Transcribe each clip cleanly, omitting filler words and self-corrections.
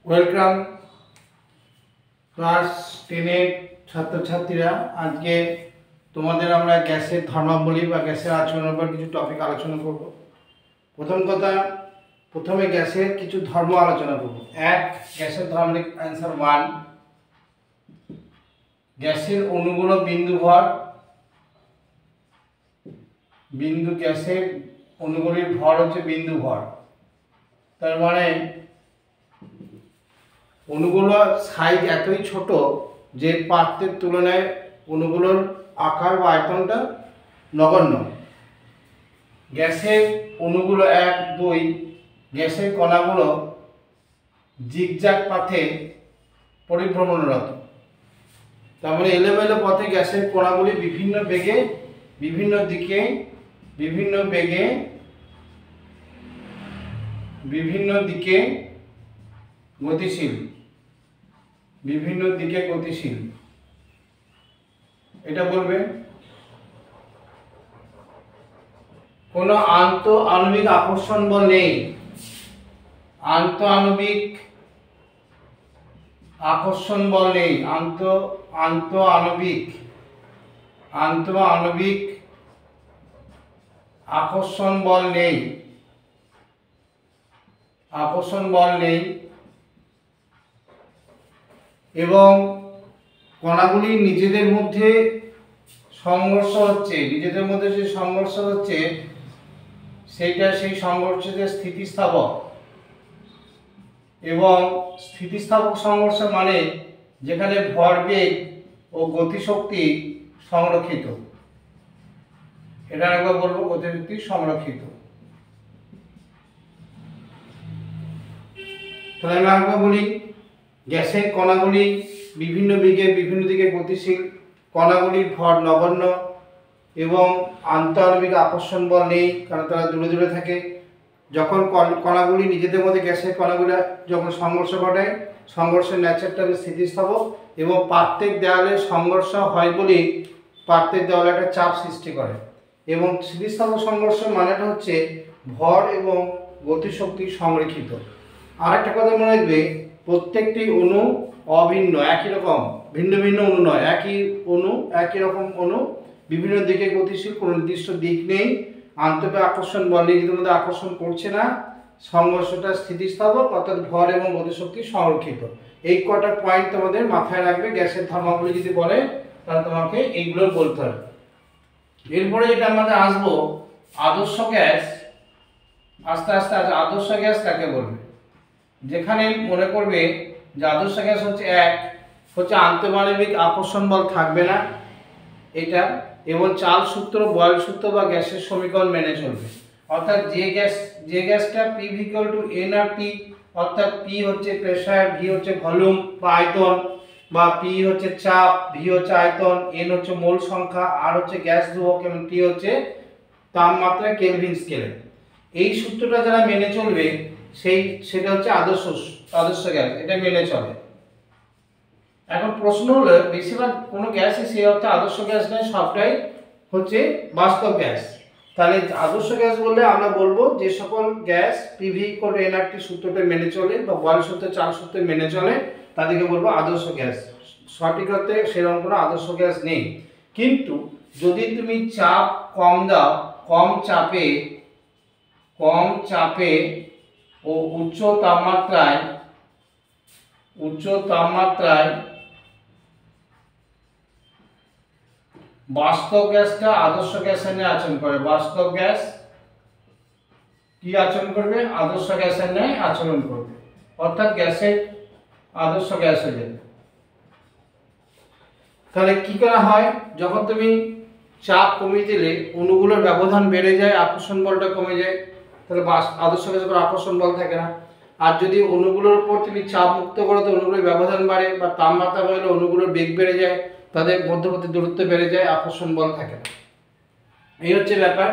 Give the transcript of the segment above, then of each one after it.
Welcome class 10 ছাত্রছাত্রীরা। আজকে তোমাদের আমরা গ্যাসের ধর্মাবলী বা গ্যাসের আচরণের উপর কিছু টপিক আলোচনা করব। প্রথম কথা, প্রথমে গ্যাসের কিছু ধর্ম আলোচনা করব। এক, গ্যাসের ধর্ম অ্যান্সার 1, গ্যাসের অণুগুলো বিন্দু ভর। গ্যাসের অণুগুলির ভর হচ্ছে বিন্দু ভর। তার মানে অণুগুলোর সাইজ এতই ছোট যে পাত্রের তুলনায় অণুগুলোর আকার বা আয়তনটা নগণ্য। গ্যাসের অণুগুলো 1, 2, গ্যাসের কণাগুলো জিগজ্যাগ পথে পরিভ্রমণরত। তার মানে এলোমেলো পথে গ্যাসের কণাগুলি বিভিন্ন বেগে বিভিন্ন দিকে গতিশীল। এটা বলবে কোনো আন্তঃআণবিক আকর্ষণ বল নেই। আন্তঃআণবিক আকর্ষণ বল নেই। আন্তঃআণবিক আকর্ষণ বল নেই এবং কণাগুলি নিজেদের মধ্যে সংঘর্ষ হচ্ছে, সেই সংঘর্ষের স্থিতিস্থাপক। এবং স্থিতিস্থাপক সংঘর্ষ মানে যেখানে ভরবেগ ও গতিশক্তি সংরক্ষিত। এটা একবার বলবো, গতিশক্তি সংরক্ষিত। তাহলে আমরা একবার বলি, গ্যাসের কণাগুলি বিভিন্ন বেগে বিভিন্ন দিকে গতিশীল, কণাগুলির ভর নগণ্য এবং আন্তঃআণবিক আকর্ষণ বল নেই, কারণ তারা দূরে দূরে থাকে। যখন কণাগুলি নিজেদের মধ্যে, গ্যাসের কণাগুলি যখন সংঘর্ষ ঘটায়, সংঘর্ষের ন্যাচারটা স্থিতিস্থাপক এবং পাত্রের দেওয়ালে সংঘর্ষ হয় বলে পাত্রের দেওয়ালে একটা চাপ সৃষ্টি করে। এবং স্থিতিস্থাপক সংঘর্ষ মানেটা হচ্ছে ভর এবং গতিশক্তি সংরক্ষিত। আর একটা কথা মনে রাখবে, প্রত্যেকটি অণু অভিন্ন, একই রকম, ভিন্ন ভিন্ন অণু নয়। একই রকম অণু, বিভিন্ন দিকে গতিশীল, কোনো নির্দিষ্ট দিক নেই। আন্তঃআণবিক আকর্ষণ বল নিজেদের মধ্যে আকর্ষণ করছে না। সংঘর্ষটা স্থিতিস্থাপক, অর্থাৎ ভর এবং গতিশক্তি সংরক্ষিত। এই কটা পয়েন্ট তোমাদের মাথায় রাখবে। গ্যাসের ধর্মাবলী যদি বলে তাহলে তোমাকে এইগুলো বলতে হবে। এরপরে যেটা আমাদের আসবো, আদর্শ গ্যাস। আস্তে আস্তে আদর্শ গ্যাস কাকে বলবে? যেখানে মনে করবে যে আদর্শ গ্যাস হচ্ছে আন্তঃআণবিক আকর্ষণ বল থাকবে না এটা, এবং চার্লস সূত্র, বয়েল সূত্র বা গ্যাসের সমীকরণ মেনে চলবে। অর্থাৎ যে গ্যাসটা P = N আর T, অর্থাৎ P হচ্ছে প্রেসার, V হচ্ছে ভলিউম বা আয়তন, বা P হচ্ছে চাপ, V হচ্ছে আয়তন, N হচ্ছে মোল সংখ্যা, R হচ্ছে গ্যাস ধ্রুবক এবং T হচ্ছে তাপমাত্রা কেলভিন স্কেলে। এই সূত্রটা যারা মেনে চলবে সেটা হচ্ছে আদর্শ গ্যাস, এটা মেনে চলে। এখন প্রশ্ন হলো, বেশিরভাগ কোনো গ্যাসই সেই অর্থে আদর্শ গ্যাস নয়, সবটাই হচ্ছে বাস্তব গ্যাস। তাহলে আদর্শ গ্যাস বললে আমরা বলবো যে সকল গ্যাস PV = N আর T সূত্রটা মেনে চলে বা বয়েল সূত্র, চার্লস সূত্র মেনে চলে, তাদেরকে বলবো আদর্শ গ্যাস। সঠিক অর্থে সেরকম কোনো আদর্শ গ্যাস নেই। কিন্তু যদি তুমি চাপ কম দাও, কম চাপে ও উচ্চ তাপমাত্রায় বাস্তব গ্যাসটা আদর্শ গ্যাসের ন্যায় আচরণ করে। বাস্তব গ্যাস কি আচরণ করবে? আদর্শ গ্যাসের ন্যায় আচরণ করবে, অর্থাৎ গ্যাসের আদর্শ গ্যাস হয়ে যাবে। তাহলে কি করা হয়, যখন তুমি চাপ কমিয়ে দিলে অণুগুলোর ব্যবধান বেড়ে যায়, আকর্ষণ বলটা কমে যায়, তাহলে আদর্শ গ্যাসের উপর আকর্ষণ বল থাকে না। আর যদি অণুগুলোর উপর তুমি চাপ মুক্ত করো তো অণুগুলোর ব্যবধান বাড়ে, বা তাপমাত্রা বাড়লে অণুগুলোর বেগ বেড়ে যায়, তাদের মধ্যবর্তী দূরত্ব বেড়ে যায়, আকর্ষণ বল থাকে না। এই হচ্ছে ব্যাপার।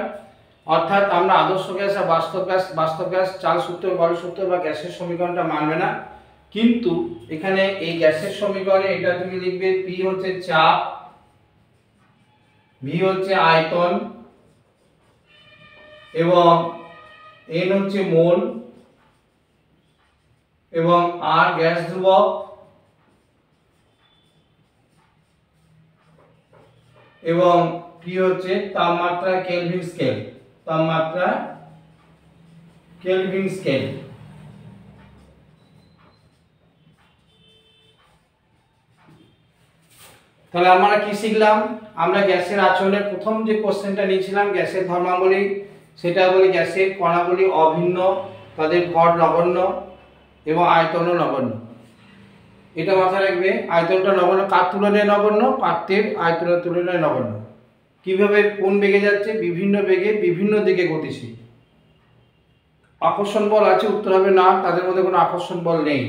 অর্থাৎ আমরা আদর্শ গ্যাস আর বাস্তব গ্যাস চার্লস সূত্র, বয়েল সূত্র বা গ্যাসের সমীকরণটা মানবে না। কিন্তু এখানে এই গ্যাসের সমীকরণে এটা তুমি লিখবে, P হচ্ছে চাপ, V হচ্ছে আয়তন এবং N হচ্ছে মোল এবং আর গ্যাস ধ্রুবক এবং পি হচ্ছে তাপমাত্রা কেলভিন স্কেল, তাপমাত্রা কেলভিন স্কেল। তাহলে আমরা কি শিখলাম? আমরা গ্যাসের আচরণের প্রথম যে কোশ্চেনটা নিয়েছিলাম গ্যাসের ধর্মাবলী, সেটা বলি গ্যাসের কণাগুলি অভিন্ন, তাদের ভর নগণ্য এবং আয়তন নগণ্য। এটা মাথায় রাখবে, আয়তনটা নগণ্য কার তুলনায় নগণ্য? পাত্রের আয়তনের তুলনায় নগণ্য। কিভাবে কোন বেগে যাচ্ছে? বিভিন্ন বেগে বিভিন্ন দিকে গতিশীল। আকর্ষণ বল আছে? উত্তর হবে না, তাদের মধ্যে কোনো আকর্ষণ বল নেই।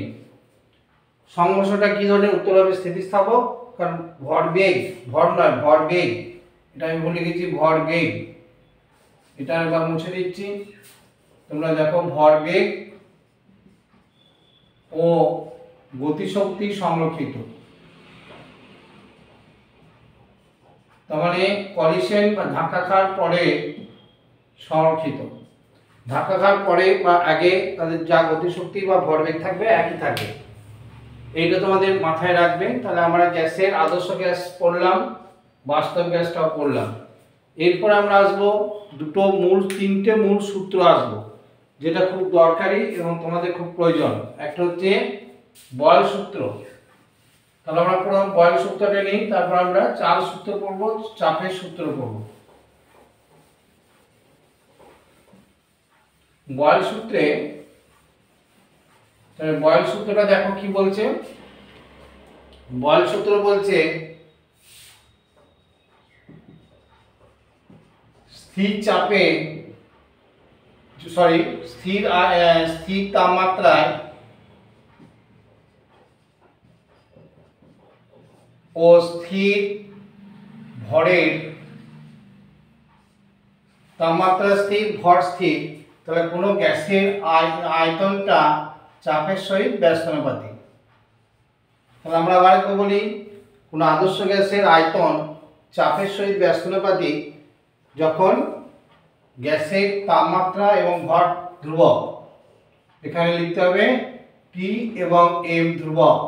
সংঘর্ষটা কি ধরনের? উত্তর হবে স্থিতিস্থাপক, কারণ ভরবেগ, ভর নয় ভরবেগ, এটা আমি ভুলে গেছি, ভরবেগ। এটা একবার মুছে দিচ্ছি, তোমরা দেখো ভরবেগ ও গতিশক্তি সংরক্ষিত। তার মানে কলিশন বা ধাক্কা খাওয়ার পরে সংরক্ষিত, ধাক্কা খাওয়ার পরে বা আগে তাদের যা গতিশক্তি বা ভরবেগ থাকবে একই থাকবে। এইটা তোমাদের মাথায় রাখবে। তাহলে আমরা গ্যাসের আদর্শ গ্যাস পড়লাম, বাস্তব গ্যাসটাও পড়লাম। এরপর আমরা আসবো তিনটে মূল সূত্র আসবো, যেটা খুব দরকারি এবং তোমাদের খুব প্রয়োজন। একটা হচ্ছে বয়েল সূত্র। তাহলে আমরা প্রথম বয়েল সূত্রটা নিই, তারপর আমরা চার সূত্র পড়বো, চাপের সূত্র পড়বো। বয়েল সূত্রে, বয়েল সূত্রটা দেখো কি বলছে। বয়েল সূত্র বলছে স্থির চাপে স্থির তাপমাত্রায় ও স্থির ভরের, তাপমাত্রা স্থির ভর স্থির, তাহলে কোনো গ্যাসের আয়তনটা চাপের সহিত ব্যস্তানুপাতিক। তাহলে আমরা আবার একবার বলি, কোনো আদর্শ গ্যাসের আয়তন চাপের সহিত ব্যস্তানুপাতিক যখন গ্যাসের তাপমাত্রা এবং ভর ধ্রুবক। এখানে লিখতে হবে টি এবং এম ধ্রুবক,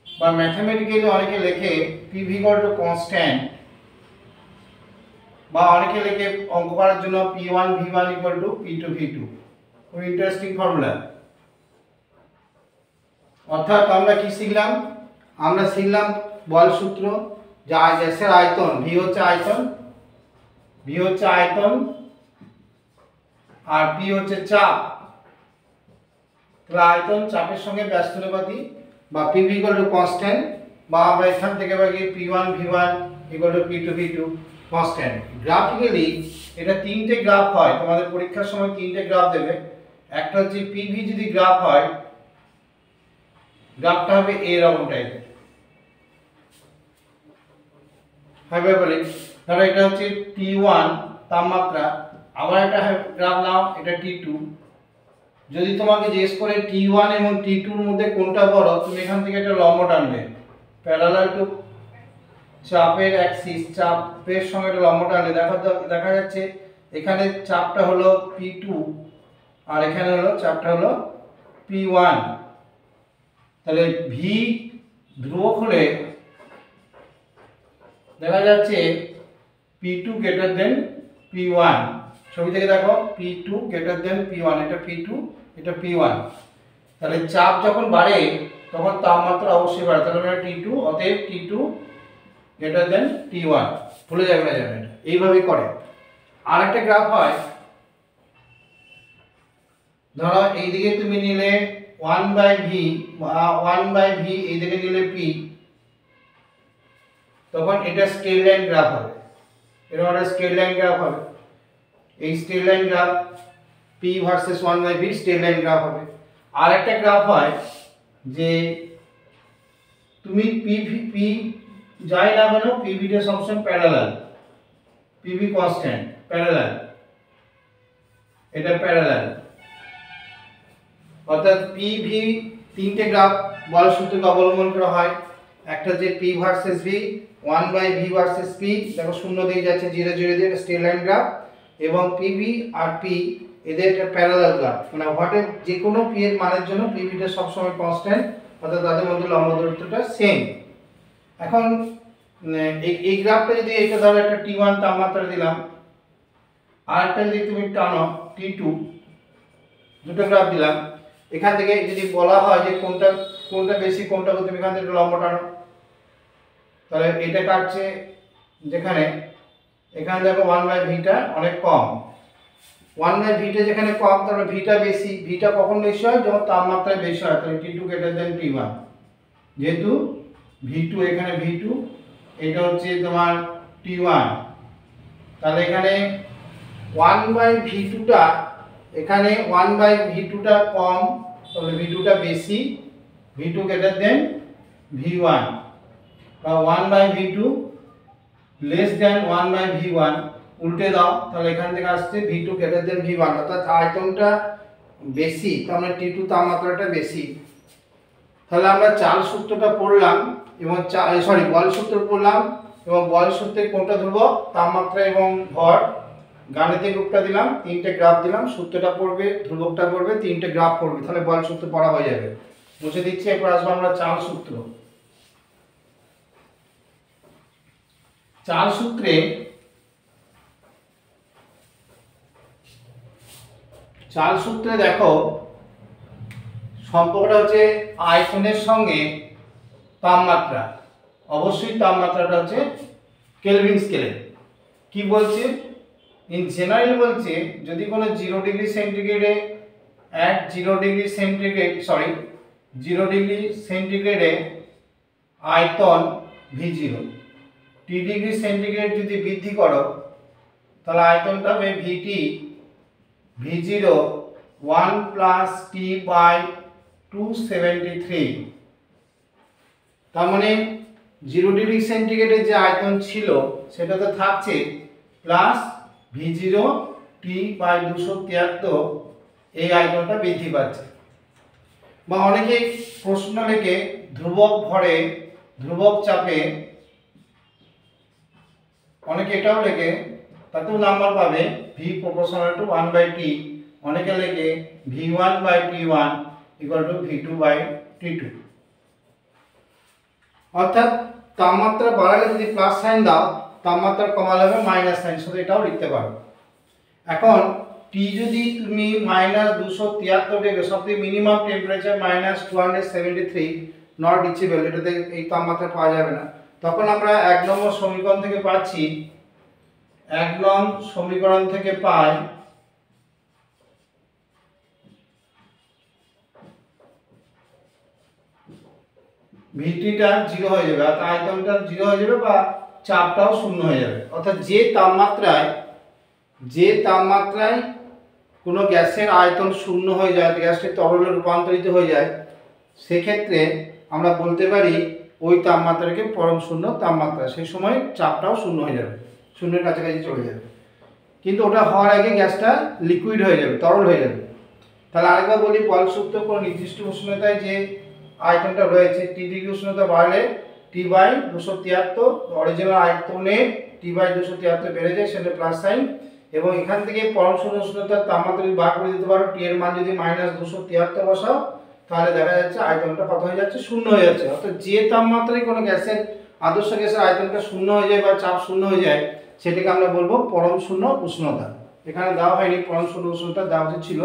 বা ম্যাথমেটিক্যালি অনেকে লেখে পিভি ইকুয়াল টু কনস্ট্যান্ট, বা অনেকে লেখে অঙ্ক করার জন্য P1 V1 equal to P2 V2। খুব ইন্টারেস্টিং ফর্মুলা। অর্থাৎ আমরা কি শিখলাম? আমরা শিখলাম বয়েল সূত্র, যা গ্যাসের আয়তন, ভি হচ্ছে আয়তন আর পি হচ্ছে চাপ। তাহলে আয়তন চাপের সঙ্গে ব্যস্তানুপাতিক, বা পিভি ইকুয়াল টু কনস্ট্যান্ট, বা আমরা এখান থেকে পাই P1 V1 equal to P2 V2 constant. Graphically এটা তিনটে গ্রাফ হয়, তোমাদের পরীক্ষার সময় তিনটে গ্রাফ দেবে। একটা হচ্ছে পিভি যদি গ্রাফ হয়, গ্রাফটা হবে এরকম টাইপের হবে বলে। ধরো এটা হচ্ছে T1 তাপমাত্রা, আবার একটা গ্রাফ নাও, এটা T2। যদি তোমাকে জিজ্ঞেস করে T1 এবং T2 এর মধ্যে কোনটা বড়, তুমি এখান থেকে একটা লম্ব টানবে প্যারালাল টু চাপের অ্যাক্সিস, চাপের সঙ্গে একটা লম্ব টানলে দেখা যাচ্ছে এখানে চাপটা হলো P2 আর এখানে হলো চাপটা হলো P1। তাহলে ভি ধ্রুবক হলে দেখা যাচ্ছে P2 গ্রেটার দেন P1। ছবি থেকে দেখো P2 গ্রেটার দেন P1, এটা P2 এটা P1। তাহলে চাপ যখন বাড়ে তখন তাপমাত্রা অবশ্যই বাড়ে, তাহলে আমরা T2, অতএব T2 গ্রেটার দেন T1। ভুলে যাবে না, যাবে এটা এইভাবেই করে। আর একটা গ্রাফ হয়, ধরো এইদিকে তুমি নিলে 1/v, 1/v এইদিকে নিলে P, তখন এটা স্ট্রেট লাইন গ্রাফ হবে। এরকম একটা স্ট্রেট লাইন গ্রাফ হবে। এই straight line graph P versus 1/v straight line graph হবে। আর একটা গ্রাফ হয় যে তুমি P যাই না কেন PV টা সবসময় প্যারালাল, PV কনস্ট্যান্ট প্যারালাল, এটা প্যারালাল। অর্থাৎ PV তিনটে গ্রাফ বয়েল সূত্রকে অবলম্বন করা হয়। একটা হচ্ছে P versus V, 1/v versus P, দেখো শূন্য দিয়ে যাচ্ছে 0 0 দিয়ে স্ট্রেট লাইন গ্রাফ, এবং PV আর P এদের একটা প্যারালাল গ্রাফ, মানে হোয়াটে যে কোনো পি এর মানের জন্য পি বিটা সবসময় কনস্ট্যান্ট, অর্থাৎ তাদের মধ্যে লম্ব দূরত্বটা সেম। এখন এই গ্রাফটা যদি এটা ধরো একটা T1 তাপমাত্রা দিলাম, আর একটা যদি তুমি টানো T2, দুটো গ্রাফ দিলাম, এখান থেকে যদি বলা হয় যে কোনটা বেশি কোনটা, তুমি এখান থেকে লম্ব টানো, তাহলে এটা কাটছে যেখানে, এখানে দেখো 1/vটা অনেক কম, 1/vটা যেখানে কম তাহলে ভিটা বেশি। ভিটা কখন বেশি হয়? যখন তাপমাত্রা বেশি হয়, তাহলে T2 T1। যেহেতু V2 এখানে V2, এটা হচ্ছে তোমার T1, তাহলে এখানে 1/v2টা, এখানে 1/v2টা কম, তাহলে V2টা বেশি, V2 V1, বা 1/v2 less than 1/v1, উল্টে দাও, তাহলে এখান থেকে আসছে V2 V1, অর্থাৎ আয়তনটা বেশি, তার মানে T2 তাপমাত্রাটা বেশি। তাহলে আমরা চাল সূত্রটা পড়লাম এবং বল সূত্র পড়লাম, এবং বল সূত্রে কোনটা ধ্রুবক, তাপমাত্রা এবং ভর, গাণিতিক রূপটা দিলাম, তিনটে গ্রাফ দিলাম, সূত্রটা পড়বে, ধ্রুবকটা পড়বে, তিনটে গ্রাফ পড়বে, তাহলে বল সূত্র পড়া হয়ে যাবে। মুছে দিচ্ছি, এরপর আসবো আমরা চাল সূত্র। চাল সূত্রে দেখো সম্পর্কটা হচ্ছে আয়তনের সঙ্গে তাপমাত্রা, অবশ্যই তাপমাত্রাটা হচ্ছে কেলভিন স্কেলে। কি বলছে? ইন জেনারেল বলছে যদি কোনো 0 ডিগ্রি সেন্টিগ্রেডে at 0 ডিগ্রি সেন্টিগ্রেডে আয়তন V0, T ডিগ্রি সেন্টিগ্রেড যদি বৃদ্ধি করো তাহলে আয়তনটা হবে VT V0 1 + T/273। তার মানে 0 ডিগ্রি সেন্টিগ্রেডে যে আয়তন ছিল সেটা তো থাকছে, প্লাস V0 T/273, এই আয়তনটা বৃদ্ধি পাচ্ছে। বা অনেকে প্রশ্ন লেখে ধ্রুবক ভরে ধ্রুবক চাপে, অনেকে এটাও লেখে, তাতেও নাম্বার পাবে V proportional to 1/T, অনেকে লেখে V1/T1 = V2/T2। অর্থাৎ তাপমাত্রা বাড়ালে যদি প্লাস সাইন দাও, তাপমাত্রা কমালে হবে মাইনাস সাইন, শুধু এটাও লিখতে পারো। এখন টি যদি তুমি -273 ডিগ্রি, সবথেকে মিনিমাম টেম্পারেচার -273 নট রিচেবল, এটাতে এই তাপমাত্রা পাওয়া যাবে না, তখন আমরা 1 নম্বর সমীকরণ থেকে পাচ্ছি, 1 নং সমীকরণ থেকে পাই ভিটিটা 0 হয়ে যাবে, অর্থাৎ আয়তনটা 0 হয়ে যাবে, বা চাপটাও শূন্য হয়ে যাবে। অর্থাৎ যে তাপমাত্রায় কোনো গ্যাসের আয়তন শূন্য হয়ে যায়, গ্যাসটি তরলে রূপান্তরিত হয়ে যায়, সেক্ষেত্রে আমরা বলতে পারি ওই তাপমাত্রাকে পরম শূন্য তাপমাত্রা, সেই সময় চাপটাও শূন্য হয়ে যাবে, শূন্যের কাছাকাছি চলে যাবে। কিন্তু ওটা হওয়ার আগে গ্যাসটা লিকুইড হয়ে যাবে, তরল হয়ে যাবে। তাহলে আরেকবার বলি, বল সূত্র কোনো নির্দিষ্ট উষ্ণতায় যে আয়তনটা রয়েছে, T ডিগ্রি উষ্ণতা বাড়লে T/273, অরিজিনাল আয়তনে T/273 বেড়ে যায়, সেটা প্লাস সাইন, এবং এখান থেকে পরম শূন্য উষ্ণতার তাপমাত্রা যদি বার করে দিতে পারো, T এর মান যদি -273 বসাও, তাহলে দেখা যাচ্ছে আয়তনটা কত হয়ে যাচ্ছে, শূন্য হয়ে যাচ্ছে। অর্থাৎ যে তাপমাত্রায় কোনো গ্যাসের, আদর্শ গ্যাসের আয়তনটা শূন্য হয়ে যায় বা চাপ শূন্য হয়ে যায়, সেটাকে আমরা বলবো পরম শূন্য উষ্ণতা। এখানে দেওয়া হয়নি পরম শূন্য উষ্ণতা, দেওয়া উচিত ছিল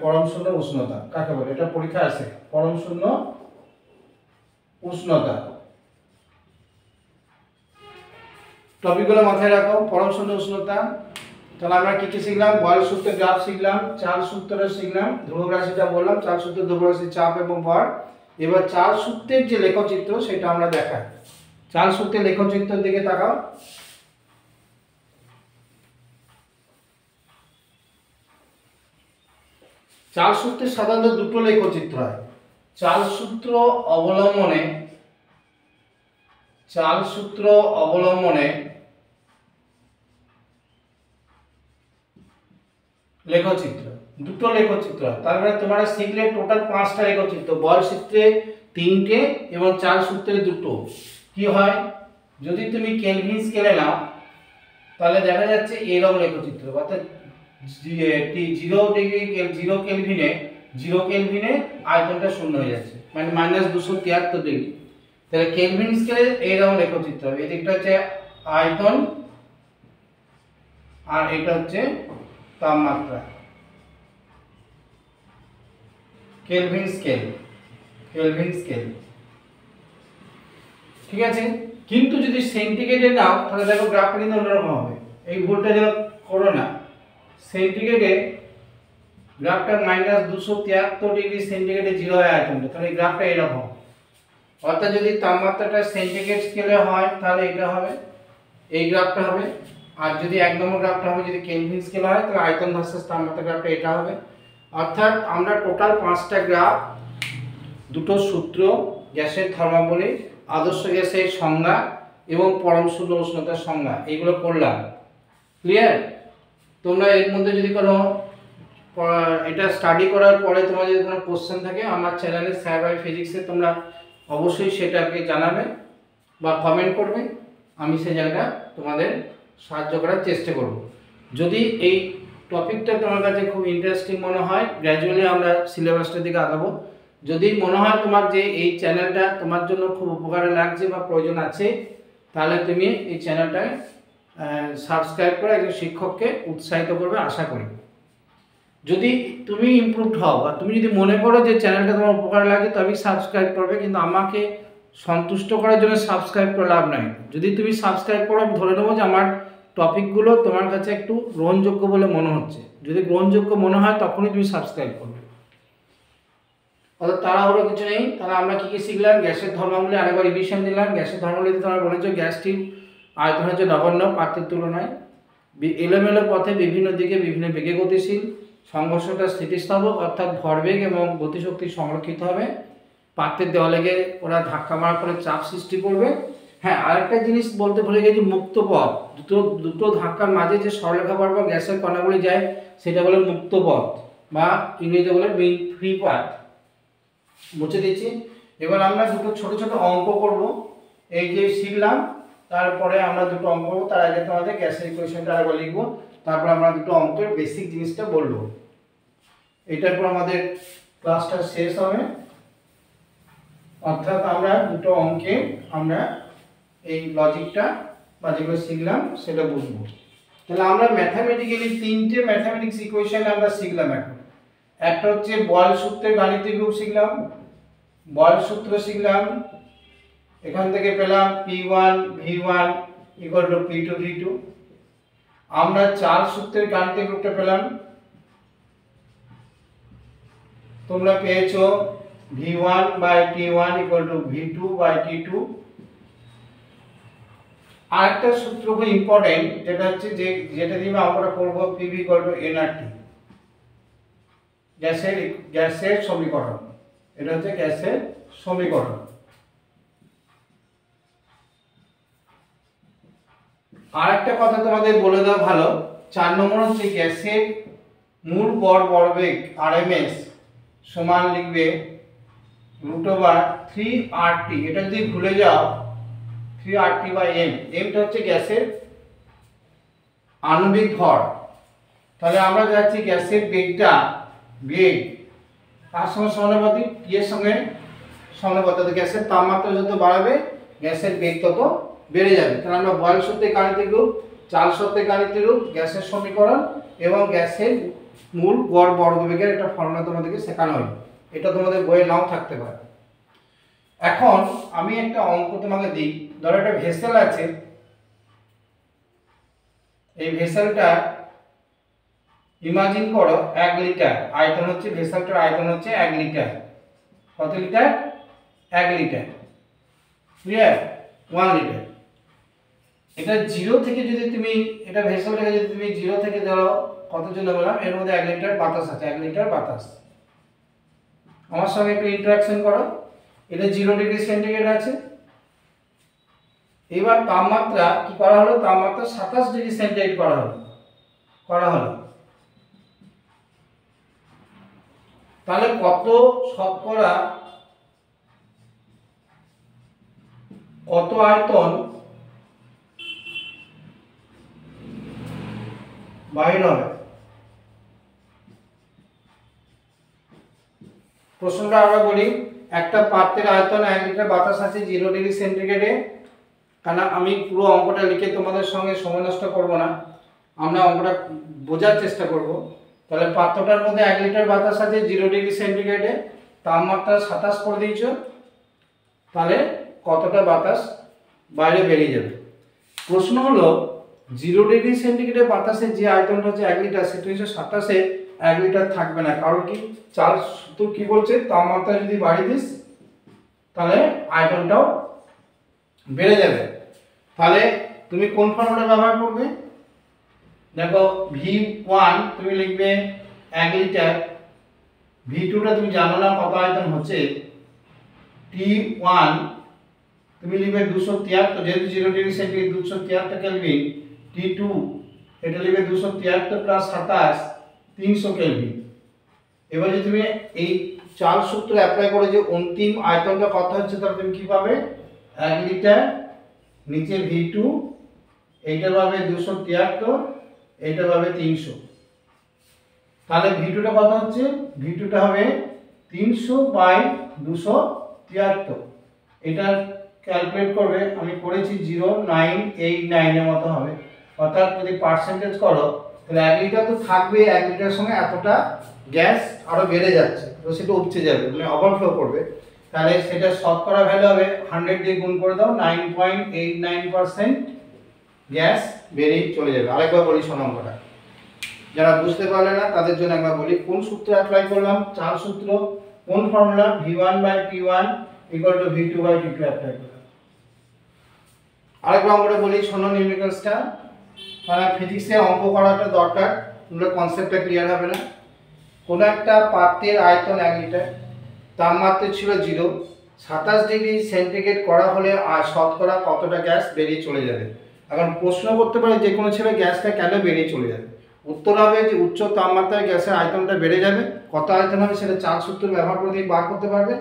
পরম শূন্য উষ্ণতা কাকে বলে, এটা পরীক্ষা আসে, পরম শূন্য উষ্ণতা। টপিকগুলো মাথায় রাখো, পরম শূন্য উষ্ণতা। তাহলে আমরা কি কি শিখলাম? বল সূত্রের গ্রাফ শিখলাম, চাল সূত্রটা শিখলাম, ধ্রুবক রাশিটা বললাম, চাল সূত্র ধ্রুবক রাশি চাপ এবং ভর। এবার চাল সূত্রের যে লেখচিত্র সেটা আমরা দেখাই। চাল সূত্রের লেখচিত্রের দিকে তাকাও। চাল সূত্রে সাধারণত দুটো লেখচিত্র হয়। চাল সূত্র অবলম্বনে লেখচিত্র, দুটো লেখচিত্র। তার মানে তোমরা শিখলে টোটাল 5টা লেখচিত্র, বল সূত্রে 3টে এবং চাল সূত্রে 2টো। কি হয়, যদি তুমি কেলভিন স্কেলে নাও তাহলে দেখা যাচ্ছে এরকম লেখচিত্র, অর্থাৎ জিরো কেলভিনে আয়তনটা শূন্য হয়ে যাচ্ছে, মানে -273 ডিগ্রি। তাহলে কেলভিন স্কেলে এইরকম লেখচিত্র হবে, এদিকটা হচ্ছে আয়তন আর এটা হচ্ছে তাপমাত্রা, কেলভিন স্কেল। ঠিক আছে, কিন্তু যদি সেন্টিগ্রেডে নাও তাহলে দেখো গ্রাফটা কিন্তু অন্যরকম হবে। এই ভুলটা যেন করো না। সেন্টিগ্রেডে গ্রাফটা -273 ডিগ্রি সেন্টিগ্রেডে 0 হয় আয়তনটা, তাহলে এই গ্রাফটা এরকম। অর্থাৎ যদি তাপমাত্রাটা সেন্টিগ্রেড স্কেলে হয় তাহলে এটা হবে, এই গ্রাফটা হবে। আর যদি 1 নম্বর গ্রাফটা হবে, যদি কেলভিন স্কেলে হয় তাহলে আয়তন ভার্সেস তাপমাত্রা গ্রাফটা এটা হবে। অর্থাৎ আমরা টোটাল 5টা গ্রাফ, দুটো সূত্র, গ্যাসের থর্মোবলি, আদর্শ গ্যাসের সংজ্ঞা এবং পরম শূন্য উষ্ণতার সংজ্ঞা, এগুলো করলাম। ক্লিয়ার? তোমরা এর মধ্যে যদি কোনো এটা স্টাডি করার পরে তোমার যদি কোনো কোশ্চেন থাকে আমার চ্যানেলে স্যার বাই ফিজিক্সে তোমরা অবশ্যই সেটাকে জানাবে বা কমেন্ট করবে, আমি সেই জায়গাটা তোমাদের সাহায্য করার চেষ্টা করব। যদি এই টপিকটা তোমার কাছে খুব ইন্টারেস্টিং মনে হয়, গ্র্যাজুয়ালি আমরা সিলেবাসটার দিকে আগাবো। যদি মনে হয় তোমার যে এই চ্যানেলটা তোমার জন্য খুব উপকারে লাগছে বা প্রয়োজন আছে, তাহলে তুমি এই চ্যানেলটা সাবস্ক্রাইব করে একজন শিক্ষককে উৎসাহিত করবে আশা করি। যদি তুমি ইমপ্রুভড হও বা তুমি যদি মনে করো যে চ্যানেলটা তোমার উপকারে লাগে তবেই সাবস্ক্রাইব করবে, কিন্তু আমাকে সন্তুষ্ট করার জন্য সাবস্ক্রাইব করে লাভ নাই। যদি তুমি সাবস্ক্রাইব করো আমি ধরে নেবো যে আমার টপিকগুলো তোমার কাছে একটু গ্রহণযোগ্য বলে মনে হচ্ছে। যদি গ্রহণযোগ্য মনে হয় তখনই তুমি সাবস্ক্রাইব করবে। অর্থাৎ তাড়াহুড়ো কিছু নেই। তাহলে আমরা কী কী শিখলাম? গ্যাসের ধর্মাবলী আরেকবার রিভিশন দিলাম। গ্যাসের ধর্মাবলীতে তোমরা বলেছো গ্যাসটির আয়তন হচ্ছে নগণ্য পাত্রের তুলনায়, এলোমেলো পথে বিভিন্ন দিকে বিভিন্ন বেগে গতিশীল, সংঘর্ষটা স্থিতিস্থাপক অর্থাৎ ভরবেগ এবং গতিশক্তি সংরক্ষিত হবে, পাত্রের দেওয়ালে গিয়ে ওরা ধাক্কা মারার ফলে চাপ সৃষ্টি করবে। হ্যাঁ, আরেকটা জিনিস বলতে ভুলে গেছি, মুক্ত পথ, দুটো ধাক্কার মাঝে যে সরলরেখা বরাবর গ্যাসের কণাগুলি যায় সেটা বলে মুক্ত পথ বা ইংরেজিতে বলে ফ্রি পাথ। মুছে দিচ্ছি। এবার আমরা দুটো ছোট ছোট অঙ্ক করব। এই যে শিখলাম তারপরে আমরা দুটো অঙ্ক করবো, তার আগে তোমাদের গ্যাসের ইকুয়েশনটা আরেকবার লিখবো, তারপর আমরা দুটো অঙ্কের বেসিক জিনিসটা বলবো। এটার পর আমাদের ক্লাসটা শেষ হবে। অর্থাৎ আমরা দুটো অঙ্কে আমরা এই লজিকটা বা যেগুলো শিখলাম সেটা বুঝবো। তাহলে আমরা ম্যাথামেটিক্যালি 3টে ম্যাথামেটিক্স ইকুয়েশন আমরা শিখলাম এখন। একটা হচ্ছে বল সূত্রের গাণিতিক রূপ শিখলাম, বল সূত্র শিখলাম, এখান থেকে পেলাম P1 V1 = P2 V2। আমরা চার সূত্রের গাণিতিক রূপটা পেলাম, তোমরা পেয়েছো V1/T1 = V2/T2। আরেকটা সূত্র খুব ইম্পর্টেন্ট, যেটা হচ্ছে যেটা দিয়ে আমরা করব PV = nRT, গ্যাসের সমীকরণ। এটা হচ্ছে গ্যাসের সমীকরণ। আরেকটা কথা তোমাদের বলে দেওয়া ভালো, 4 নম্বর হচ্ছে গ্যাসের মূল গড় ভরবেগ RMS সমান লিখবে √3RT। এটা যদি ভুলে যাও 3RT/m, mটা হচ্ছে গ্যাসের আণবিক ভর। তাহলে আমরা যাচ্ছি গ্যাসের বেগটা, বেগ কার সঙ্গে সমানুপাতিক? T এর সঙ্গে সমানুপাতিক। গ্যাসের তাপমাত্রা যত বাড়বে গ্যাসের বেগ তত বেড়ে যাবে। তাহলে আমরা বল সূত্রের গাণিতিক রূপ, চাল সূত্রের গাণিতিক রূপ, গ্যাসের সমীকরণ এবং গ্যাসের মূল গড় বর্গবেগের একটা ফর্মুলা তোমাদেরকে শেখানো হলো। এটা তোমাদের বইয়ে নাও থাকতে পারে। এখন আমি একটা অঙ্ক তোমাকে দিই। ধরো একটা ভেসেল আছে, এই ভেসেলটা ইমাজিন করো 1 লিটার আয়তন হচ্ছে, ভেসেলটার আয়তন হচ্ছে 1 লিটার। কত লিটার? 1 লিটার। ক্লিয়ার? 1 লিটার। এটা 0 থেকে যদি তুমি এটা ভেসেলটাকে যদি তুমি 0 থেকে ধরো কত জন্য বললাম, এর মধ্যে 1 লিটার বাতাস আছে, 1 লিটার বাতাস। আমার সঙ্গে একটু ইন্টারঅ্যাকশন করো। এটা 0 ডিগ্রি সেন্টিগ্রেড আছে। এবার তাপমাত্রা কি করা হলো? তাপমাত্রা 27 ডিগ্রি সেন্টিগ্রেড করা হলো। তাহলে কত শতকরা কত আয়তন বাহির হবে? প্রশ্নটা আমরা বলি, একটা পাত্রের আয়তন 1 লিটার বাতাস আছে 0 ডিগ্রি সেন্টিগ্রেডে। কারণ আমি পুরো অঙ্কটা লিখে তোমাদের সঙ্গে সময় নষ্ট করব না, আমরা অঙ্কটা বোঝার চেষ্টা করব। তাহলে পাত্রটার মধ্যে 1 লিটার বাতাস আছে 0 ডিগ্রি সেন্টিগ্রেডে, তাপমাত্রা 27 করে দিয়েছো, তাহলে কতটা বাতাস বাইরে বেরিয়ে যাবে। প্রশ্ন হলো 0 ডিগ্রি সেন্টিগ্রেডে বাতাসের যে আয়তনটা হচ্ছে 1 লিটার, সেটা হচ্ছে 27-এ 1 লিটার থাকবে না। কারণ কি, চার্লস সূত্র কি বলছে, তাপমাত্রা যদি বাড়িয়ে দিস তাহলে আয়তনটাও বেড়ে যাবে। তাহলে তুমি কোন ফর্মুলা ব্যবহার করবে? দেখো V1 তুমি লিখবে 1 লিটার, V2 টা তুমি জানো না কত আয়তন হচ্ছে, T1 তুমি লিখবে 273, যেহেতু 0 ডিগ্রি সেন্টিগ্রেড 273 কেলভিন। T2 এটা লিখবে 273 প্লাস 27 300 কেলভিন। এবার যদি তুমি এই চার্লস সূত্র অ্যাপ্লাই করে যে অন্তিম আয়তনটা কত হচ্ছে, তাহলে তুমি কি পাবে? 1 লিটার, নিচে V2, এইটা পাবে 273, এইটা পাবে 300। তাহলে V2 টা কত হচ্ছে? V2 টা হবে 300/273। এটা ক্যালকুলেট করবে, আমি করেছি 0989 এর মতো হবে। অর্থাৎ যদি পার্সেন্টেজ করো তাহলে 1 লিটার তো থাকবে, 1 লিটারের সঙ্গে এতটা গ্যাস আরো বেড়ে যাচ্ছে, তো সেটা উপচে যাবে, মানে ওভারফ্লো করবে। তাহলে সেটা শতকরা ভ্যালু হবে 100 দিয়ে গুণ করে দাও, 9.89% গ্যাস বেরিয়ে চলে যাবে। আরেকবার বলি শোনো অঙ্কটা, যারা বুঝতে পারলে না তাদের জন্য একবার বলি। কোন সূত্র অ্যাপ্লাই করলাম? চার্লস সূত্র। কোন ফর্মুলা? V1/T1 = V2/T2 অ্যাপ্লাই করলাম। আরেকবার অঙ্কটা বলি শোনো, নিউমেরিক্যালসটা, কারণ ফিজিক্সে অঙ্ক করাটা দরকার, তোমরা কনসেপ্টটা ক্লিয়ার হবে না। কোন একটা পাত্রের আয়তন 1 লিটার, তাপমাত্রা ছিল 0, 27 ডিগ্রি সেন্টিগ্রেড করা হলে আর শতকরা কতটা গ্যাস বেরিয়ে চলে যাবে। এখন প্রশ্ন করতে পারে যে কোনো ছেলে গ্যাসটা কেন বেরিয়ে চলে যাবে, উত্তর হবে যে উচ্চ তাপমাত্রায় গ্যাসের আয়তনটা বেড়ে যাবে। কত আয়তন হবে সেটা চার্লস সূত্র ব্যবহার করে দিয়ে বার করতে পারবে।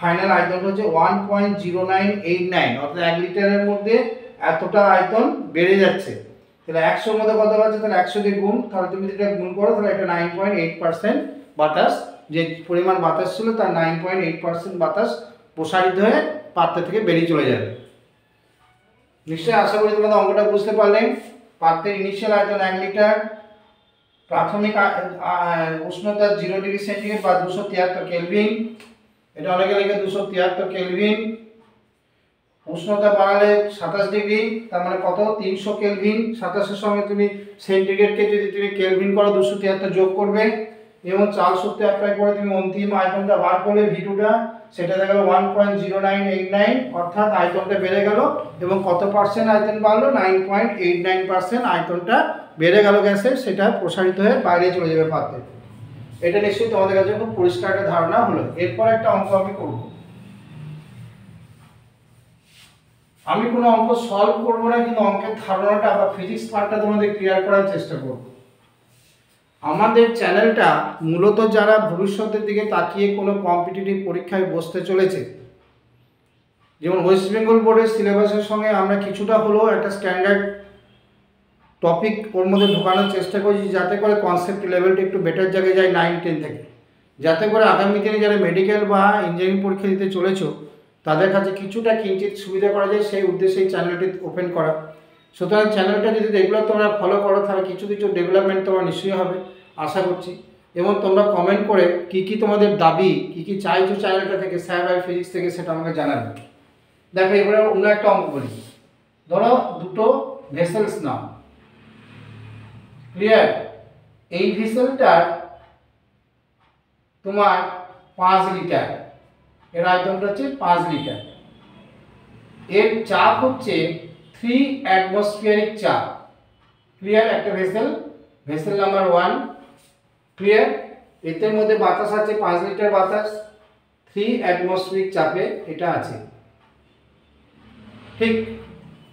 ফাইনাল আয়তনটা হচ্ছে 1.0989, অর্থাৎ 1 লিটারের মধ্যে এতটা আয়তন বেড়ে যাচ্ছে। তাহলে 100-র মধ্যে কত পাচ্ছে? তাহলে 100 দিয়ে গুণ, তাহলে তুমি যদি গুণ করো তাহলে এটা 9.8% বাতাস, যে পরিমাণ বাতাস ছিল তার 9.8% বাতাস প্রসারিত হয়ে পাত্র থেকে বেরিয়ে চলে যাবে। নিশ্চয়ই আশা করি তোমরা অঙ্কটা বুঝতে পারলে। পাত্রের ইনিশিয়াল আয়তন 1 লিটার, প্রাথমিক উষ্ণতা 0 ডিগ্রি সেন্টিগ্রেড বা 273 কেলভিন, এটা অনেকে লিখে 273 কেলভিন। উষ্ণতা বাড়ালে 27 ডিগ্রি, তার মানে কত? 300 কেলভিন। 27 এর সঙ্গে তুমি সেন্টিগ্রেডকে যদি তুমি কেলভিন করো 273 যোগ করবে, এবং চার্লস সূত্র অ্যাপ্লাই করে তুমি অন্তিম আয়তনটা বার করলে V2টা, সেটা দেখা গেল 1.0989, অর্থাৎ আয়তনটা বেড়ে গেল। এবং কত পার্সেন্ট আয়তন বাড়লো? 9.89% আয়তনটা বেড়ে গেল গ্যাসের, সেটা প্রসারিত হয়ে বাইরে চলে যাবে পাত্রে। এটা নিশ্চয়ই তোমাদের কাছে খুব পরিষ্কার একটা ধারণা হলো। এরপর একটা অঙ্ক আমি করব। আমি কোনো অঙ্ক সলভ করব না, কিন্তু অঙ্কের ধারণাটা বা ফিজিক্স পার্টটা তোমাদের ক্লিয়ার করার চেষ্টা করব। আমাদের চ্যানেলটা মূলত যারা ভবিষ্যতের দিকে তাকিয়ে কোনো কম্পিটিটিভ পরীক্ষায় বসতে চলেছে, যেমন ওয়েস্ট বেঙ্গল বোর্ডের সিলেবাসের সঙ্গে আমরা কিছুটা হলেও একটা স্ট্যান্ডার্ড টপিক ওর মধ্যে ঢোকানোর চেষ্টা করছি, যাতে করে কনসেপ্ট লেভেলটা একটু বেটার জায়গায় যায় 9-10 থেকে, যাতে করে আগামী দিনে যারা মেডিকেল বা ইঞ্জিনিয়ারিং পরীক্ষা দিতে চলেছ তাদের কাছে কিছুটা কিঞ্চিত সুবিধা করা যায়, সেই উদ্দেশ্যে এই চ্যানেলটি ওপেন করা। সুতরাং চ্যানেলটা যদি রেগুলার তোমরা ফলো করো তাহলে কিছু কিছু ডেভেলপমেন্ট তোমার নিশ্চয়ই হবে আশা করছি। এবং তোমরা কমেন্ট করে কি তোমাদের দাবি, কি চাইছো চ্যানেলটা থেকে, স্যার ভাই ফিজিক্স থেকে, সেটা আমাকে জানাবে। দেখো এবারে অন্য একটা অঙ্ক বলি। ধরো দুটো ভেসেলস নাও, ক্লিয়ার? এই ভেসেলটার তোমার 5 লিটার, এর আয়তনটা হচ্ছে 5 লিটার, এর চাপ হচ্ছে 3 অ্যাটমসফিয়ারিক চাপ। ক্লিয়ার? একটা ভেসেল নাম্বার 1, ক্লিয়ার? এর মধ্যে বাতাস আছে 5 লিটার বাতাস, 3 অ্যাটমসফিয়ারিক চাপে এটা আছে। ঠিক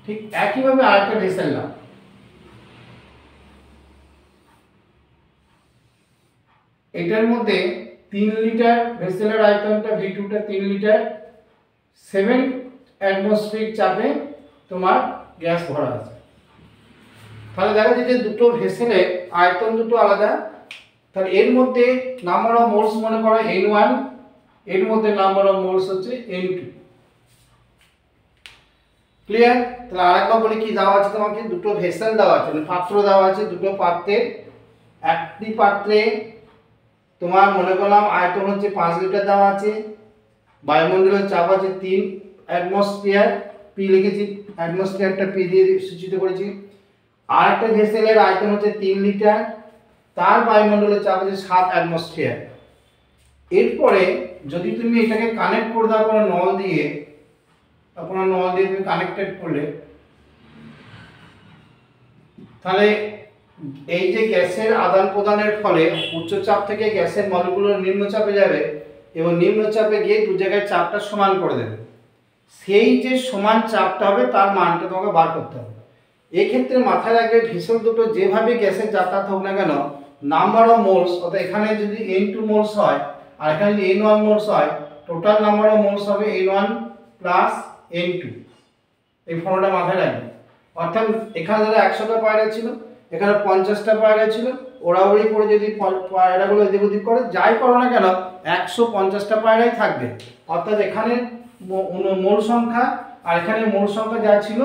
ঠিক একইভাবে আরেকটা ভেসেল নাও, এটার মধ্যে 3 লিটার, ভেসেলের আয়তনটা V2টা 3 লিটার, 7 অ্যাটমসফিয়ারিক চাপে তোমার গ্যাস ভরা আছে। তাহলে দেখা যায় যে দুটো ভেসেলের আয়তন দুটো আলাদা। তাহলে এর মধ্যে নাম্বার অফ মোলস মনে করো N1, এর মধ্যে নাম্বার অফ মোলস হচ্ছে n2। ক্লিয়ার? তাহলে আরেকবার বলি কি দেওয়া আছে তোমাকে, দুটো ভেসেল দেওয়া আছে, পাত্র দেওয়া আছে, দুটো পাত্রে, একটি পাত্রে তোমার মনে করলাম আয়তন হচ্ছে 5 লিটার দেওয়া আছে, বায়ুমণ্ডলের চাপ আছে 3 অ্যাটমসফিয়ার, পি লিখেছি, অ্যাটমসফিয়ারটা পি দিয়ে সূচিত করেছি। আর একটা ভেসেলের আয়তন হচ্ছে 3 লিটার, তার বায়ুমণ্ডলের চাপ আছে 7 অ্যাটমসফিয়ার। এরপরে যদি তুমি এটাকে কানেক্ট করে দাও কোনো নল দিয়ে, কোনো নল দিয়ে তুমি কানেক্টেড করলে, তাহলে এই যে গ্যাসের আদান প্রদানের ফলে উচ্চ চাপ থেকে গ্যাসের মলিকুল নিম্নচাপে যাবে এবং নিম্নচাপে গিয়ে দু জায়গায় চাপটা সমান করে দেবে। সেই যে সমান চাপটা হবে তার মানটা তোমাকে বার করতে হবে। এক্ষেত্রে মাথায় রাখবে ভেসেল দুটো যেভাবে গ্যাসের যাতায়াত হোক না কেন, নাম্বার অফ মোলস, অর্থাৎ এখানে যদি n2 মোলস হয় আর এখানে যদি n1 মোলস হয়, টোটাল নাম্বার অফ মোলস হবে n1 প্লাস n2। এই ফর্মুলাটা মাথায় রাখবে। অর্থাৎ এখানে যারা 100টা পায়রা ছিল, এখানে 50টা পায়রা ছিল, ওড়াউড়ি করে যদি পায়রাগুলো এদিক ওদিক করে যাই করো না কেন 150টা পায়রাই থাকবে। অর্থাৎ এখানে মোল সংখ্যা আর এখানে মোল সংখ্যা যা ছিল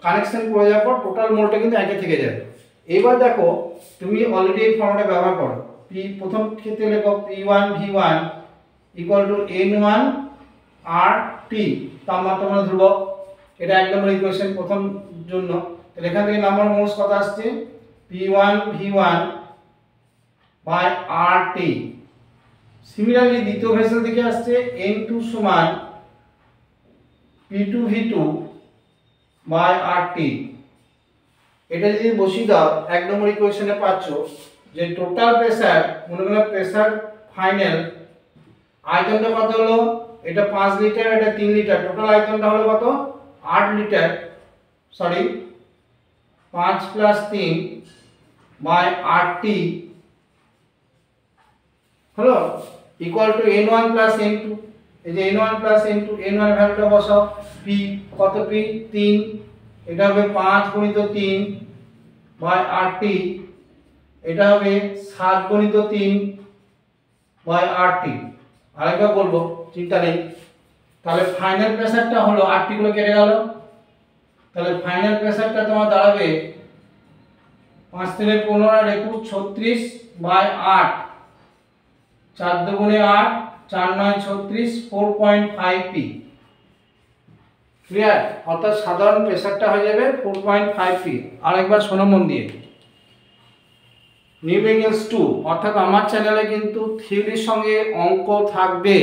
কানেকশন করে যাওয়ার পর টোটাল মোলটা কিন্তু একই থেকে যাবে। এবার দেখো তুমি অলরেডি এই ফর্মুলাটা ব্যবহার করো। পি প্রথম ক্ষেত্রে লেখো P1 V1 equal to N1 আর টি, তাপমাত্রা ধ্রুবক। এটা এক নম্বর ইকুয়েশন প্রথম জন্য। তাহলে এখান থেকে নাম্বার মোলস কত আসছে, P1 V1 by RT। Similarly দ্বিতীয় ভেসেল থেকে আসছে N2 সমান P2 V2 বাই RT। এটা যদি বসিয়ে দাও এক নম্বর ইকুয়েশনে পাচ্ছ যে টোটাল প্রেসার, মনে করো প্রেসার ফাইনাল আয়তনটা কত হলো, এটা 5 লিটার, এটা 3 লিটার, টোটাল আয়তনটা হলো কত 8 litre, sorry 5 plus 3 by RT হলো equal to n1 plus n2। এই যে n1 প্লাস n2, n1 এর ভ্যালুটা বসাও, p কত, p 3, এটা হবে 5 গুণিত 3 বাই RT, এটা হবে 7 গুণিত 3 বাই RT। আরেকবার বলবো, চিন্তা নেই। তাহলে ফাইনাল প্রেসারটা হলো, RT গুলো কেটে গেল, তাহলে ফাইনাল প্রেসারটা তোমার দাঁড়াবে 5 থেকে 15 আর 21 36 বাই 8, 4 দুগুণে 8, 4 9 36, 4.5 p। ক্লিয়ার? অর্থাৎ সাধারণ প্রেসারটা হয়ে যাবে 4.5 p। আরেকবার শোনো মন দিয়ে, নিউ বেঙ্গলস 2, অর্থাৎ আমার চ্যানেলে কিন্তু থিওরির সঙ্গে অঙ্ক থাকবে।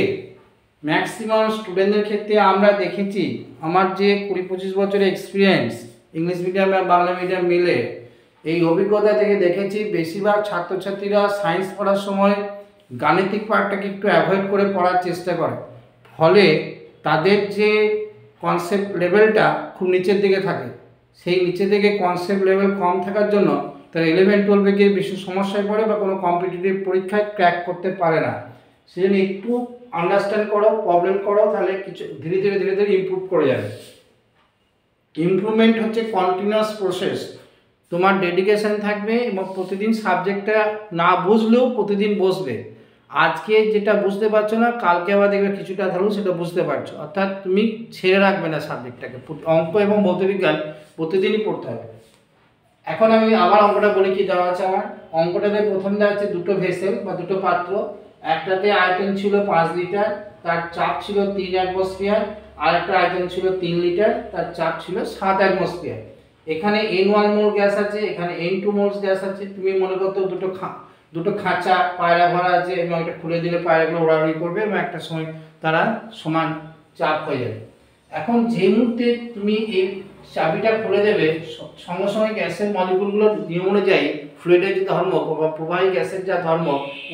ম্যাক্সিমাম স্টুডেন্টদের ক্ষেত্রে আমরা দেখেছি, আমার যে 20-25 বছরের এক্সপিরিয়েন্স ইংলিশ মিডিয়াম আর বাংলা মিডিয়াম মিলে, এই অভিজ্ঞতা থেকে দেখেছি বেশিরভাগ ছাত্রছাত্রীরা সায়েন্স পড়ার সময় গাণিতিক পার্টটাকে একটু অ্যাভয়েড করে পড়ার চেষ্টা করে, ফলে তাদের যে কনসেপ্ট লেভেলটা খুব নিচের দিকে থাকে। সেই নিচের দিকে কনসেপ্ট লেভেল কম থাকার জন্য তারা 11-12-এ গিয়ে বেশি সমস্যায় পড়ে বা কোনো কম্পিটিটিভ পরীক্ষায় ক্র্যাক করতে পারে না। সেই জন্য একটু আন্ডারস্ট্যান্ড করো, প্রবলেম করো, তাহলে কিছু ধীরে ধীরে ইমপ্রুভ করে যাবে। ইমপ্রুভমেন্ট হচ্ছে কন্টিনিউয়াস প্রসেস। তোমার ডেডিকেশন থাকবে এবং প্রতিদিন সাবজেক্টটা না বুঝলেও প্রতিদিন বসবে। আজকে যেটা বুঝতে পারছো না, কালকে আবার দেখবে কিছুটা ধরো সেটা বুঝতে পারছো। অর্থাৎ তুমি ছেড়ে রাখবে না সাবজেক্টটাকে। অঙ্ক এবং ভৌতবিজ্ঞান প্রতিদিনই পড়তে হবে। এখন আমি আবার অঙ্কটা বলি কি দেওয়া আছে আমার। অঙ্কটাতে প্রথম দেওয়া আছে দুটো ভেসেল বা দুটো পাত্র, একটাতে আয়তন ছিল 5 লিটার, তার চাপ ছিল 3 অ্যাটমসফিয়ার, আর একটা আয়তন ছিল 3 লিটার, তার চাপ ছিল 7 অ্যাটমসফিয়ার। এখানে n1 মোল গ্যাস আছে, এখানে n2 মোলস গ্যাস আছে। তুমি মনে করতো দুটো খাঁচা পায়রা ভরা আছে এবং এটা খুলে দিলে পায়রাগুলো ওড়াউড়ি করবে এবং একটা সময় তারা সমান চাপ হয়ে যাবে। এখন যে মুহূর্তে তুমি এই চাবিটা খুলে দেবে, সঙ্গে সঙ্গে গ্যাসের মলিকুলগুলোর নিয়ম অনুযায়ী ফ্লুইডের যে ধর্ম বা প্রবাহী গ্যাসের যা ধর্ম,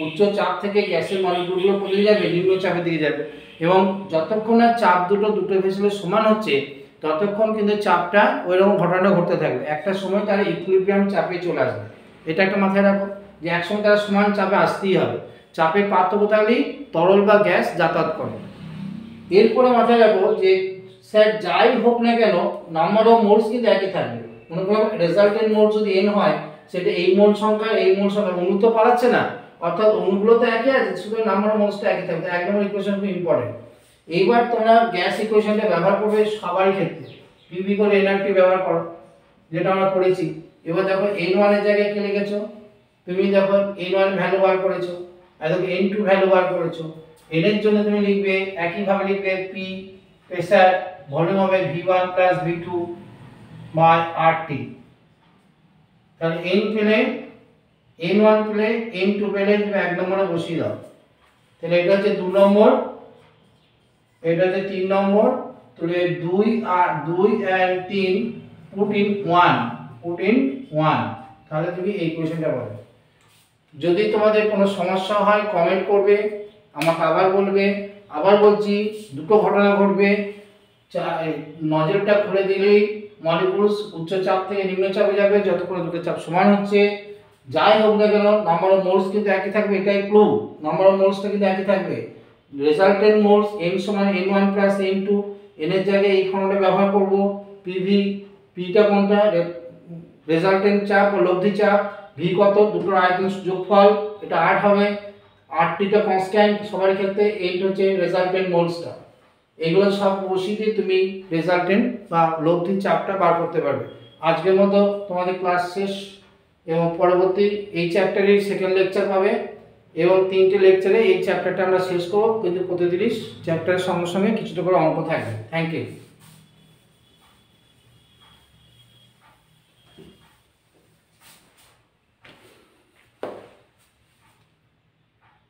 উচ্চ চাপ থেকে গ্যাসের মলিকুলগুলো কোথায় যাবে, নিম্ন চাপের দিকে যাবে। এবং যতক্ষণ না চাপ দুটো ভেসেলের সমান হচ্ছে ততক্ষণ কিন্তু চাপটা ওইরকম ঘটনা ঘটতে থাকবে। একটা সময় তারা ইকুইলিব্রিয়াম চাপে চলে আসবে। এটা একটা মাথায় রাখো যে একসময় তারা সমান চাপে আসতেই হবে। চাপের পার্থক্য থাকলেই তরল বা গ্যাস যাতায়াত করে। এরপরে মাথায় রাখো যে স্যার যাই হোক না কেন নাম্বার অফ মোলস কিন্তু একই থাকবে। মনে করো রেজাল্টেন্ট মোল যদি n হয়, সেটা এই মোল সংখ্যা অণু তো পালাচ্ছে না, অর্থাৎ অণুগুলো তো একই আছে, শুধু নাম্বার অফ মোলসটা একই থাকবে। 1 নম্বর ইকুয়েশন খুব ইম্পর্টেন্ট। এইবার তোমরা গ্যাস ইকুয়েশনটা ব্যবহার করবে সবারই ক্ষেত্রে। PV করে nRT ব্যবহার করো, যেটা আমরা করেছি। এবার দেখো n1 এর জায়গায় কি লিখেছো, তুমি দেখো n1 ভ্যালু বার করেছো, আর দেখো n2 ভ্যালু বার করেছো। n এর জন্য তুমি লিখবে একই ভাবে লিখবে P প্রেসার, ভলিউম হবে V1 V2 RT। তাহলে n পেলে n1 পেলে n2 পেলে তুমি 1 নম্বরে বসিয়ে দাও। তাহলে এটা হচ্ছে 2 নম্বর, এটা হচ্ছে 3 নম্বর। তাহলে 2 আর 3 পুট ইন 1, তাহলে তুমি এই কোশ্চেনটা পাবে। যদি তোমাদের কোনো সমস্যা হয় কমেন্ট করবে, আমাকে আবার বলবে। আবার বলছি, দুটো ঘটনা ঘটবে। নজলটা খুলে দিলেই মলিকুলস উচ্চ চাপ থেকে নিম্ন চাপে যাবে, যতক্ষণ দুটো চাপ সমান হচ্ছে। যাই হোক না কেন নাম্বার অফ মোলস কিন্তু একই থাকবে, এটাই ক্লু। নাম্বার অফ মোলসটা কিন্তু একই থাকবে। রেজাল্টেন্ট মোলস n সমান n1 n2, n এর জায়গায় এই ফর্মুলা ব্যবহার করব। PV, Pটা কোনটা, রেজাল্টেন্ট চাপ ও লব্ধি চাপ, V কত, দুটোর আয়তন যোগফল, এটা 8 হবে। RTটা কনস্ট্যান্ট সবার ক্ষেত্রে, 8 হচ্ছে রেজাল্টেন্ট মোলসটা। এগুলো সব বসিয়ে দিয়ে তুমি রেজাল্টেন্ট বা লব্ধি চাপটা বার করতে পারবে। আজকের মতো তোমাদের ক্লাস শেষ, এবং পরবর্তী এই চ্যাপ্টারের সেকেন্ড লেকচার পাবে, এবং 3টে লেকচারে এই চ্যাপ্টারটা আমরা শেষ করব, কিন্তু প্রতিদিনই চ্যাপ্টারের সঙ্গে সঙ্গে কিছুটা করে অঙ্ক থাকবে। Thank you.